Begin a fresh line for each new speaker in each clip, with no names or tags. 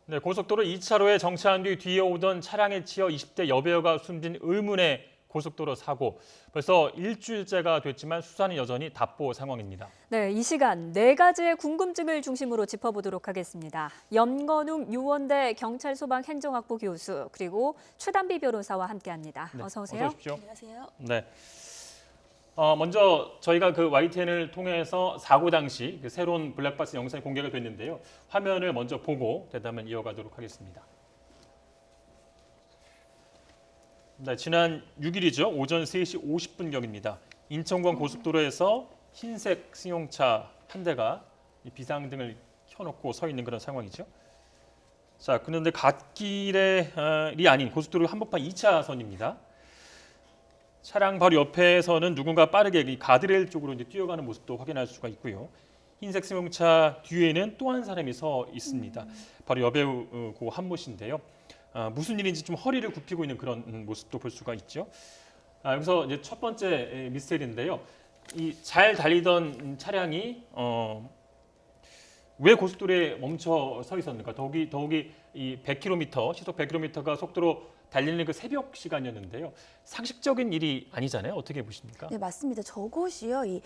네, 고속도로 2차로에 정차한 뒤 뒤에 오던 차량에 치여 20대 여배우가 숨진 의문의 고속도로 사고. 벌써 일주일째가 됐지만 수사는 여전히 답보 상황입니다.
네, 이 시간 네 가지의 궁금증을 중심으로 짚어보도록 하겠습니다. 염건웅 유원대 경찰소방행정학부 교수 그리고 최단비 변호사와 함께합니다.
네,
어서 오세요.
어서 오십시오.
안녕하세요.
네. 먼저 저희가 그 YTN을 통해서 사고 당시 그 새로운 블랙박스 영상이 공개가 됐는데요. 화면을 먼저 보고 대담을 이어가도록 하겠습니다. 네, 지난 6일이죠. 오전 3시 50분경입니다. 인천권 고속도로에서 흰색 승용차 한 대가 이 비상등을 켜놓고 서 있는 그런 상황이죠. 자, 그런데 갓길이 아닌 고속도로 한복판 2차선입니다. 차량 바로 옆에서는 누군가 빠르게 이 가드레일 쪽으로 이제 뛰어가는 모습도 확인할 수가 있고요. 흰색 승용차 뒤에는 또 한 사람이 서 있습니다. 바로 여배우 고 한모 씨인데요. 무슨 일인지 좀 허리를 굽히고 있는 그런 모습도 볼 수가 있죠. 여기서 이제 첫 번째 미스터리인데요. 이 잘 달리던 차량이 왜 고속도로에 멈춰 서 있었는가? 더욱이 이 100km 시속 100km가 속도로 달리는 그 새벽 시간이었는데요. 상식적인 일이 아니잖아요. 어떻게 보십니까?
네, 맞습니다. 저곳이요. 이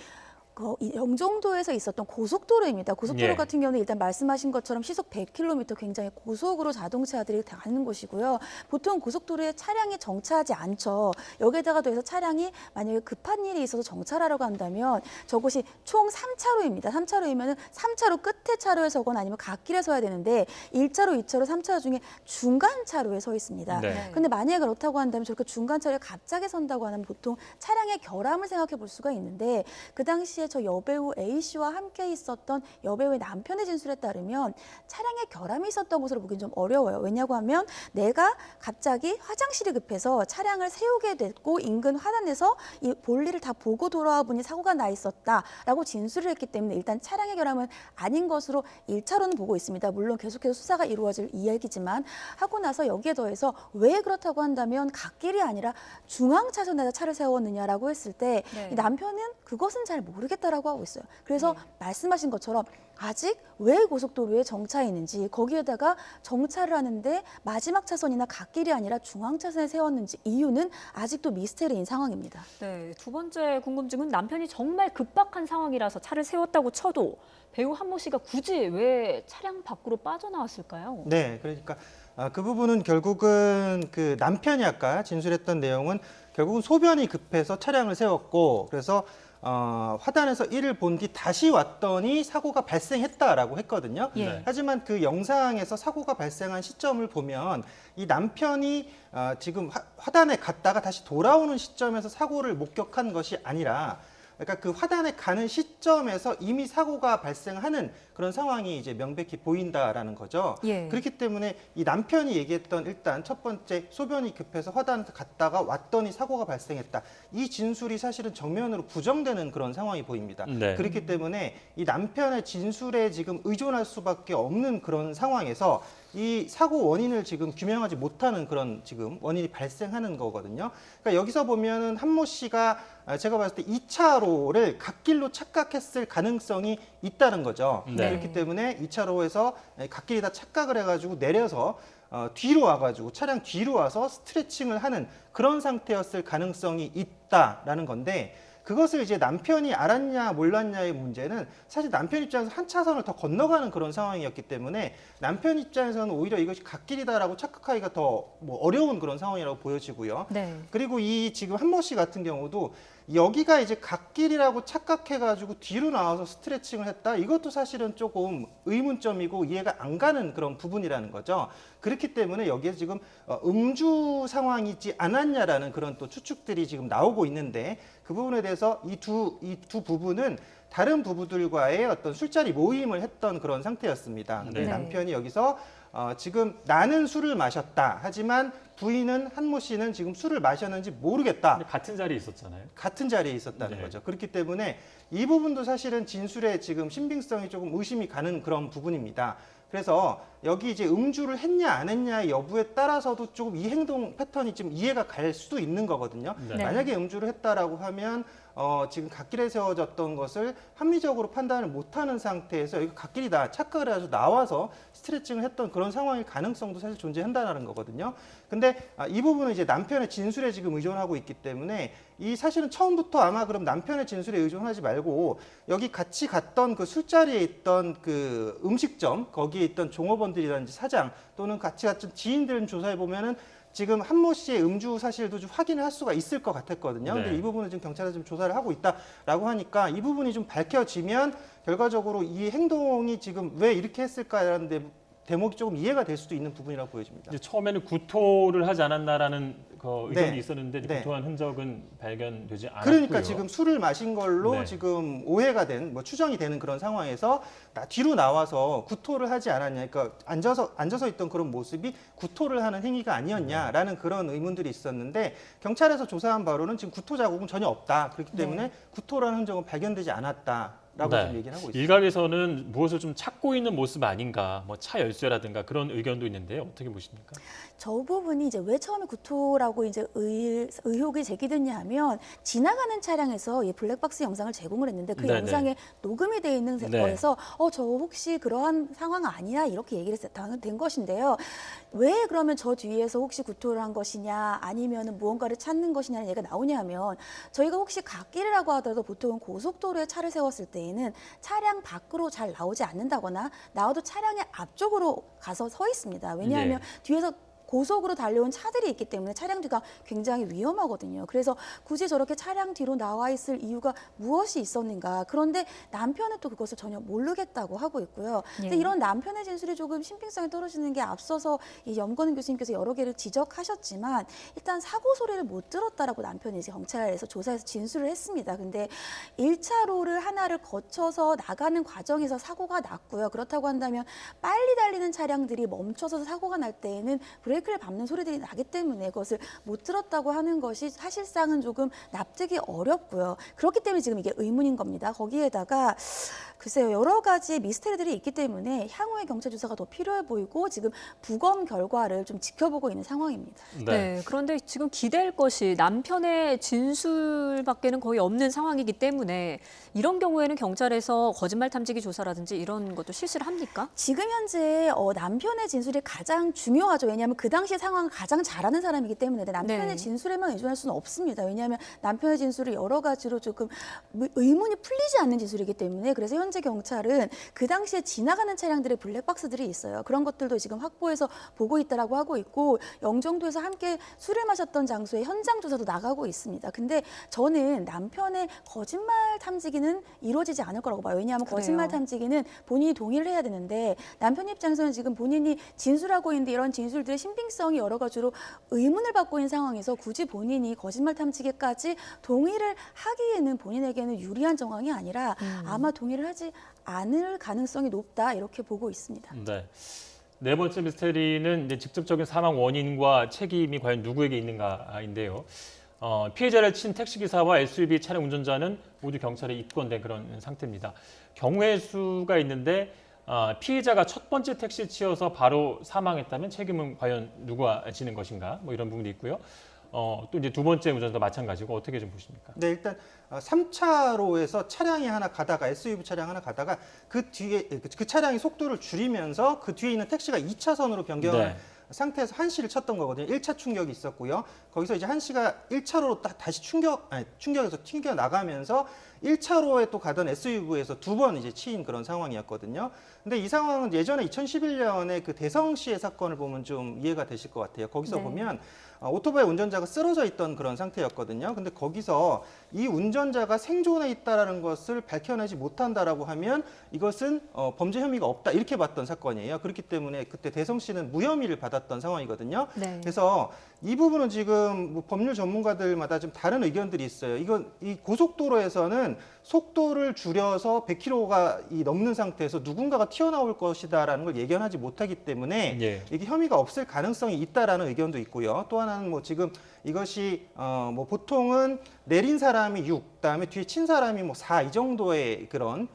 영종도에서 있었던 고속도로입니다. 고속도로
예.
같은 경우는 일단 말씀하신 것처럼 시속 100km 굉장히 고속으로 자동차들이 가는 곳이고요. 보통 고속도로에 차량이 정차하지 않죠. 여기에다가 더해서 차량이 만약에 급한 일이 있어서 정차를 하려고 한다면 저곳이 총 3차로입니다. 3차로이면 3차로 끝에 차로에 서거나 아니면 갓길에 서야 되는데 1차로, 2차로, 3차로 중에 중간 차로에 서 있습니다.
네.
근데 만약에 그렇다고 한다면 저렇게 중간 차로에 갑자기 선다고 하면 보통 차량의 결함을 생각해 볼 수가 있는데 그 당시에 저 여배우 A 씨와 함께 있었던 여배우의 남편의 진술에 따르면 차량에 결함이 있었던 것으로 보기는 좀 어려워요. 왜냐고 하면 내가 갑자기 화장실이 급해서 차량을 세우게 됐고 인근 화단에서 이 볼일을 다 보고 돌아와 보니 사고가 나 있었다라고 진술을 했기 때문에 일단 차량의 결함은 아닌 것으로 1차로는 보고 있습니다. 물론 계속해서 수사가 이루어질 이야기지만 하고 나서 여기에 더해서 왜 그렇다고 한다면 갓길이 아니라 중앙 차선에다 차를 세웠느냐라고 했을 때
네.
이 남편은 그것은 잘 모르겠다라고 하고 있어요. 그래서 말씀하신 것처럼 아직 왜 고속도로에 정차했는지 거기에다가 정차를 하는데 마지막 차선이나 갓길이 아니라 중앙 차선에 세웠는지 이유는 아직도 미스테리인 상황입니다.
네, 두 번째 궁금증은 남편이 정말 급박한 상황이라서 차를 세웠다고 쳐도 배우 한모 씨가 굳이 왜 차량 밖으로 빠져나왔을까요?
네, 그러니까 그 부분은 결국은 그 남편이 아까 진술했던 내용은 결국은 소변이 급해서 차량을 세웠고 그래서 화단에서 일을 본 뒤 다시 왔더니 사고가 발생했다라고 했거든요.
예.
하지만 그 영상에서 사고가 발생한 시점을 보면 이 남편이 지금 화단에 갔다가 다시 돌아오는 시점에서 사고를 목격한 것이 아니라 그러니까 그 화단에 가는 시점에서 이미 사고가 발생하는 그런 상황이 이제 명백히 보인다라는 거죠.
예.
그렇기 때문에 이 남편이 얘기했던 일단 첫 번째 소변이 급해서 화단에 갔다가 왔더니 사고가 발생했다. 이 진술이 사실은 정면으로 부정되는 그런 상황이 보입니다.
네.
그렇기 때문에 이 남편의 진술에 지금 의존할 수밖에 없는 그런 상황에서 이 사고 원인을 지금 규명하지 못하는 그런 지금 원인이 발생하는 거거든요. 그러니까 여기서 보면은 한모 씨가 제가 봤을 때 2차로를 갓길로 착각했을 가능성이 있다는 거죠.
네.
그렇기 때문에 2차로에서 갓길이다 착각을 해가지고 내려서 뒤로 와가지고 차량 뒤로 와서 스트레칭을 하는 그런 상태였을 가능성이 있다라는 건데 그것을 이제 남편이 알았냐 몰랐냐의 문제는 사실 남편 입장에서 한 차선을 더 건너가는 그런 상황이었기 때문에 남편 입장에서는 오히려 이것이 갓길이다라고 착각하기가 더 뭐 어려운 그런 상황이라고 보여지고요.
네.
그리고 이 지금 한모 씨 같은 경우도 여기가 이제 갓길이라고 착각해가지고 뒤로 나와서 스트레칭을 했다. 이것도 사실은 조금 의문점이고 이해가 안 가는 그런 부분이라는 거죠. 그렇기 때문에 여기에 지금 음주 상황이지 않았냐라는 그런 또 추측들이 지금 나오고 있는데 그 부분에 대해서 이 두 부분은 다른 부부들과의 어떤 술자리 모임을 했던 그런 상태였습니다. 근데
네.
남편이 여기서 지금 나는 술을 마셨다. 하지만 부인은 한모 씨는 지금 술을 마셨는지 모르겠다.
근데 같은 자리에 있었잖아요.
같은 자리에 있었다는
네.
거죠. 그렇기 때문에 이 부분도 사실은 진술에 지금 신빙성이 조금 의심이 가는 그런 부분입니다. 그래서 여기 이제 음주를 했냐 안 했냐의 여부에 따라서도 조금 이 행동 패턴이 좀 이해가 갈 수도 있는 거거든요.
네.
만약에 음주를 했다라고 하면 지금 갓길에 세워졌던 것을 합리적으로 판단을 못하는 상태에서 여기 갓길이다 착각을 해서 나와서 스트레칭을 했던 그런 상황일 가능성도 사실 존재한다는 거거든요. 근데 이 부분은 이제 남편의 진술에 지금 의존하고 있기 때문에 이 사실은 처음부터 아마 그럼 남편의 진술에 의존하지 말고 여기 같이 갔던 그 술자리에 있던 그 음식점 거기에 있던 종업원들이라든지 사장 또는 같이 갔던 지인들 조사해 보면은 지금 한모 씨의 음주 사실도 좀 확인을 할 수가 있을 것 같았거든요.
네.
근데 이 부분은 지금 경찰에서 좀 조사를 하고 있다라고 하니까 이 부분이 좀 밝혀지면 결과적으로 이 행동이 지금 왜 이렇게 했을까라는 대목이 조금 이해가 될 수도 있는 부분이라고 보여집니다.
이제 처음에는 구토를 하지 않았나라는 그 의견이
네.
있었는데
네.
구토한 흔적은 발견되지 않았고요.
그러니까 지금 술을 마신 걸로
네.
지금 오해가 된, 뭐 추정이 되는 그런 상황에서 뒤로 나와서 구토를 하지 않았냐, 그러니까 앉아서 있던 그런 모습이 구토를 하는 행위가 아니었냐라는 그런 의문들이 있었는데 경찰에서 조사한 바로는 지금 구토 자국은 전혀 없다. 그렇기 때문에
네.
구토라는 흔적은 발견되지 않았다. 라고
네.
지금 얘기를 하고 있습니다.
일각에서는 무엇을 좀 찾고 있는 모습 아닌가, 뭐 차 열쇠라든가 그런 의견도 있는데요. 어떻게 보십니까?
저 부분이 이제 왜 처음에 구토라고 이제 의혹이 제기됐냐 하면 지나가는 차량에서 이 블랙박스 영상을 제공을 했는데 그
네네.
영상에 녹음이 돼 있는
네.
거에서 저 혹시 그러한 상황 아니냐 이렇게 얘기를 된 것인데요. 왜 그러면 저 뒤에서 혹시 구토를 한 것이냐 아니면은 무언가를 찾는 것이냐는 얘기가 나오냐 하면 저희가 혹시 갓길이라고 하더라도 보통은 고속도로에 차를 세웠을 때에는 차량 밖으로 잘 나오지 않는다거나 나와도 차량의 앞쪽으로 가서 서 있습니다. 왜냐하면 뒤에서 고속으로 달려온 차들이 있기 때문에 차량 뒤가 굉장히 위험하거든요. 그래서 굳이 저렇게 차량 뒤로 나와 있을 이유가 무엇이 있었는가. 그런데 남편은 또 그것을 전혀 모르겠다고 하고 있고요. 근데 이런 남편의 진술이 조금 신빙성이 떨어지는 게 앞서서 이 염건은 교수님께서 여러 개를 지적하셨지만 일단 사고 소리를 못 들었다라고 남편이 이제 경찰에서 조사해서 진술을 했습니다. 근데 1차로를 하나를 거쳐서 나가는 과정에서 사고가 났고요. 그렇다고 한다면 빨리 달리는 차량들이 멈춰서 사고가 날 때에는 브레이크를 밟는 소리들이 나기 때문에 그것을 못 들었다고 하는 것이 사실상은 조금 납득이 어렵고요. 그렇기 때문에 지금 이게 의문인 겁니다. 거기에다가 글쎄요, 여러 가지 미스터리들이 있기 때문에 향후의 경찰 조사가 더 필요해 보이고 지금 부검 결과를 좀 지켜보고 있는 상황입니다.
네, 그런데 지금 기대할 것이 남편의 진술밖에는 거의 없는 상황이기 때문에 이런 경우에는 경찰에서 거짓말 탐지기 조사라든지 이런 것도 실시를 합니까?
지금 현재 남편의 진술이 가장 중요하죠. 왜냐하면 그 당시 상황을 가장 잘 아는 사람이기 때문에 남편의
네.
진술에만 의존할 수는 없습니다. 왜냐하면 남편의 진술이 여러 가지로 조금 의문이 풀리지 않는 진술이기 때문에 그래서 현재 경찰은 그 당시에 지나가는 차량들의 블랙박스들이 있어요. 그런 것들도 지금 확보해서 보고 있다라고 하고 있고 영종도에서 함께 술을 마셨던 장소에 현장 조사도 나가고 있습니다. 근데 저는 남편의 거짓말 탐지기는 이루어지지 않을 거라고 봐요. 왜냐하면
그래요.
거짓말 탐지기는 본인이 동의를 해야 되는데 남편 입장에서는 지금 본인이 진술하고 있는데 이런 진술들의 신빙성이 여러 가지로 의문을 받고 있는 상황에서 굳이 본인이 거짓말 탐지기까지 동의를 하기에는 본인에게는 유리한 정황이 아니라 아마 동의를 하지 않을 가능성이 높다 이렇게 보고 있습니다.
네. 네 번째 미스테리는 이제 직접적인 사망 원인과 책임이 과연 누구에게 있는가인데요. 피해자를 친 택시기사와 SUV 차량 운전자는 모두 경찰에 입건된 그런 상태입니다. 경우의 수가 있는데 피해자가 첫 번째 택시를 치여서 바로 사망했다면 책임은 과연 누가 지는 것인가? 뭐 이런 부분이 있고요. 또 이제 두 번째 운전자도 마찬가지고 어떻게 좀 보십니까?
네, 일단 3차로에서 차량이 하나 가다가 SUV 차량 하나 가다가 그 뒤에 그 차량이 속도를 줄이면서 그 뒤에 있는 택시가 2차선으로 변경을
네.
상태에서 한시를 쳤던 거거든요. 1차 충격이 있었고요. 거기서 이제 한시가 1차로로 다시 충격에서 튕겨 나가면서 1차로에 또 가던 SUV에서 두 번 이제 치인 그런 상황이었거든요. 근데 이 상황은 예전에 2011년에 그 대성시의 사건을 보면 좀 이해가 되실 것 같아요. 거기서
네.
보면 오토바이 운전자가 쓰러져 있던 그런 상태였거든요. 근데 거기서 이 운전자가 생존해 있다라는 것을 밝혀내지 못한다라고 하면 이것은 범죄 혐의가 없다 이렇게 봤던 사건이에요. 그렇기 때문에 그때 대성 씨는 무혐의를 받았던 상황이거든요.
네.
그래서 이 부분은 지금 뭐 법률 전문가들마다 좀 다른 의견들이 있어요. 이 고속도로에서는 속도를 줄여서 100km가 넘는 상태에서 누군가가 튀어나올 것이다라는 걸 예견하지 못하기 때문에
예.
이게 혐의가 없을 가능성이 있다라는 의견도 있고요. 또 하나는 뭐 지금 이것이 뭐 보통은 내린 사람이 6, 그다음에 뒤에 친 사람이 뭐 4 이 정도의 그런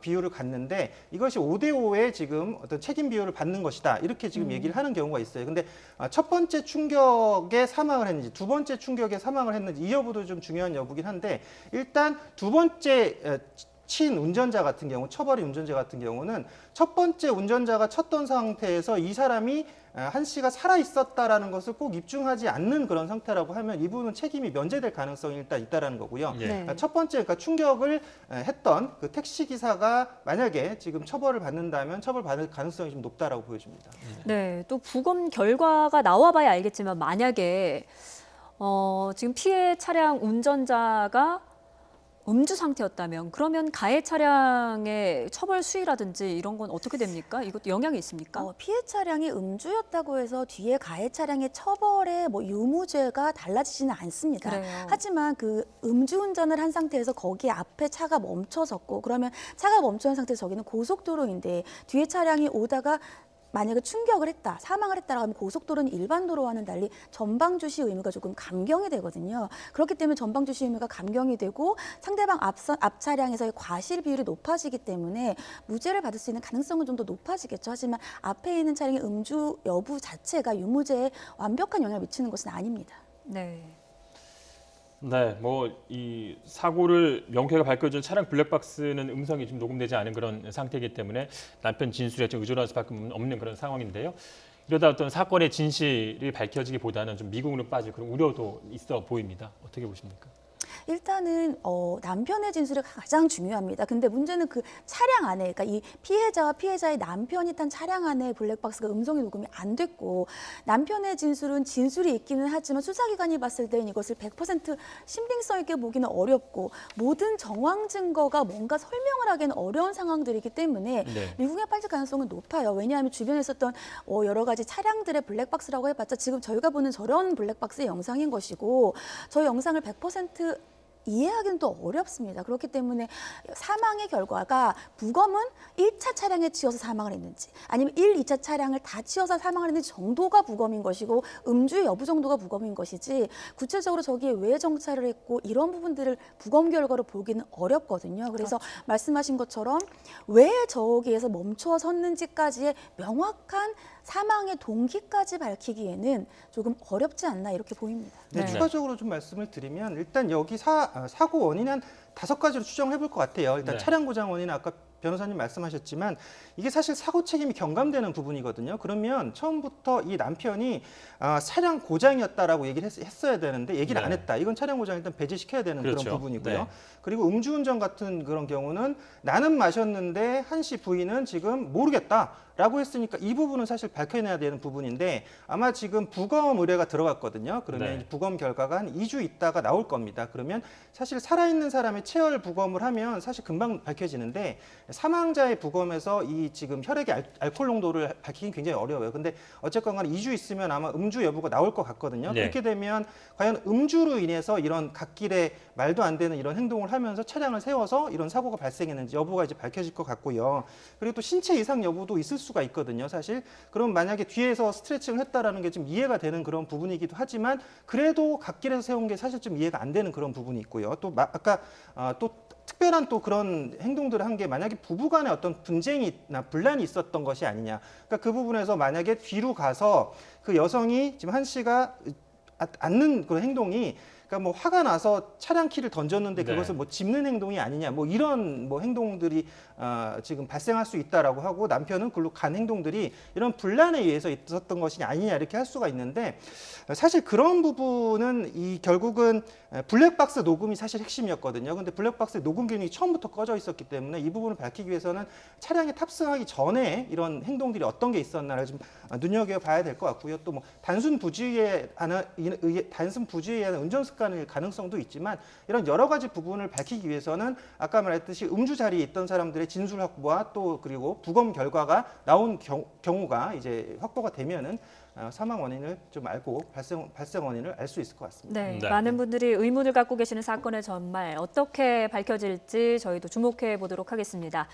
비율을 갖는데 이것이 5대5의 지금 어떤 책임 비율을 받는 것이다. 이렇게 지금 얘기를 하는 경우가 있어요. 근데 첫 번째 충격에 사망을 했는지 두 번째 충격에 사망을 했는지 이 여부도 좀 중요한 여부긴 한데 일단 두 번째 친 운전자 같은 경우, 처벌인 운전자 같은 경우는 첫 번째 운전자가 쳤던 상태에서 이 사람이 한 씨가 살아 있었다라는 것을 꼭 입증하지 않는 그런 상태라고 하면 이분은 책임이 면제될 가능성이 일단 있다라는 거고요.
예.
네.
첫 번째, 그러니까 충격을 했던 그 택시 기사가 만약에 지금 처벌을 받는다면 처벌받을 가능성이 좀 높다라고 보여집니다.
네, 또 부검 결과가 나와봐야 알겠지만 만약에 지금 피해 차량 운전자가 음주 상태였다면 그러면 가해 차량의 처벌 수위라든지 이런 건 어떻게 됩니까? 이것도 영향이 있습니까?
피해 차량이 음주였다고 해서 뒤에 가해 차량의 처벌의 뭐 유무죄가 달라지지는 않습니다.
그래요.
하지만 그 음주운전을 한 상태에서 거기 앞에 차가 멈춰섰고 그러면 차가 멈춰있는 상태에서 저기는 고속도로인데 뒤에 차량이 오다가 만약에 충격을 했다, 사망을 했다라고 하면 고속도로는 일반 도로와는 달리 전방 주시 의무가 조금 감경이 되거든요. 그렇기 때문에 전방 주시 의무가 감경이 되고 상대방 앞 차량에서의 과실 비율이 높아지기 때문에 무죄를 받을 수 있는 가능성은 좀 더 높아지겠죠. 하지만 앞에 있는 차량의 음주 여부 자체가 유무죄에 완벽한 영향을 미치는 것은 아닙니다.
네.
네, 뭐 이 사고를 명쾌하게 밝혀준 차량 블랙박스는 음성이 좀 녹음되지 않은 그런 상태이기 때문에 남편 진술에 좀 의존할 수밖에 없는 그런 상황인데요. 이러다 어떤 사건의 진실이 밝혀지기보다는 좀 미궁으로 빠질 그런 우려도 있어 보입니다. 어떻게 보십니까?
일단은 남편의 진술이 가장 중요합니다. 근데 문제는 그 차량 안에, 그러니까 이 피해자와 피해자의 남편이 탄 차량 안에 블랙박스가 음성이 녹음이 안 됐고 남편의 진술은 진술이 있기는 하지만 수사기관이 봤을 때는 이것을 100% 신빙성 있게 보기는 어렵고 모든 정황 증거가 뭔가 설명을 하기는 어려운 상황들이기 때문에
네.
미국에 빠질 가능성은 높아요. 왜냐하면 주변에 있었던 여러 가지 차량들의 블랙박스라고 해봤자 지금 저희가 보는 저런 블랙박스의 영상인 것이고 저희 영상을 100% 이해하기는 또 어렵습니다. 그렇기 때문에 사망의 결과가 부검은 1차 차량에 치여서 사망을 했는지 아니면 1, 2차 차량을 다 치여서 사망을 했는지 정도가 부검인 것이고 음주의 여부 정도가 부검인 것이지 구체적으로 저기에 왜 정차를 했고 이런 부분들을 부검 결과로 보기는 어렵거든요. 그래서 말씀하신 것처럼 왜 저기에서 멈춰 섰는지까지의 명확한 사망의 동기까지 밝히기에는 조금 어렵지 않나 이렇게 보입니다.
네,
네.
추가적으로 좀 말씀을 드리면 일단 여기 사고 원인은 한 5가지로 추정을 해볼 것 같아요. 일단
네.
차량 고장 원인은 아까 변호사님 말씀하셨지만 이게 사실 사고 책임이 경감되는 부분이거든요. 그러면 처음부터 이 남편이 차량 고장이었다라고 얘기를 했어야 되는데 얘기를
네.
안 했다. 이건 차량 고장 일단 배제시켜야 되는
그렇죠.
그런 부분이고요.
네.
그리고 음주운전 같은 그런 경우는 나는 마셨는데 한 씨 부인은 지금 모르겠다라고 했으니까 이 부분은 사실 밝혀내야 되는 부분인데 아마 지금 부검 의뢰가 들어갔거든요. 그러면
네.
이제 부검 결과가 한 2주 있다가 나올 겁니다. 그러면 사실 살아있는 사람의 체열 부검을 하면 사실 금방 밝혀지는데 사망자의 부검에서 이 지금 혈액의 알코올 농도를 밝히긴 굉장히 어려워요. 근데 어쨌건 간에 2주 있으면 아마 음주 여부가 나올 것 같거든요.
네.
그렇게 되면 과연 음주로 인해서 이런 갓길에 말도 안 되는 이런 행동을 하면서 차량을 세워서 이런 사고가 발생했는지 여부가 이제 밝혀질 것 같고요. 그리고 또 신체 이상 여부도 있을 수가 있거든요. 사실 그럼 만약에 뒤에서 스트레칭을 했다라는 게 좀 이해가 되는 그런 부분이기도 하지만 그래도 갓길에서 세운 게 사실 좀 이해가 안 되는 그런 부분이 있고요. 또 아까 또 특별한 또 그런 행동들을 한 게 만약에 부부간에 어떤 분쟁이나 분란이 있었던 것이 아니냐. 그러니까 그 부분에서 만약에 뒤로 가서 그 여성이 지금 한 씨가 앉는 그런 행동이 그러니까 뭐 화가 나서 차량 키를 던졌는데
네.
그것을 뭐 짚는 행동이 아니냐 뭐 이런 뭐 행동들이 지금 발생할 수 있다라고 하고 남편은 글로 간 행동들이 이런 분란에 의해서 있었던 것이 아니냐 이렇게 할 수가 있는데 사실 그런 부분은 이 결국은 블랙박스 녹음이 사실 핵심이었거든요. 근데 블랙박스 녹음 기능이 처음부터 꺼져 있었기 때문에 이 부분을 밝히기 위해서는 차량에 탑승하기 전에 이런 행동들이 어떤 게 있었나를 좀 눈여겨봐야 될 것 같고요. 또 뭐 단순 부주의에 의한 운전 습관일 가능성도 있지만 이런 여러 가지 부분을 밝히기 위해서는 아까 말했듯이 음주 자리에 있던 사람들의 진술 확보와 또 그리고 부검 결과가 나온 경우가 이제 확보가 되면은 사망 원인을 좀 알고 발생 원인을 알 수 있을 것 같습니다.
네,
네.
많은 분들이 의문을 갖고 계시는 사건의 전말 어떻게 밝혀질지 저희도 주목해 보도록 하겠습니다.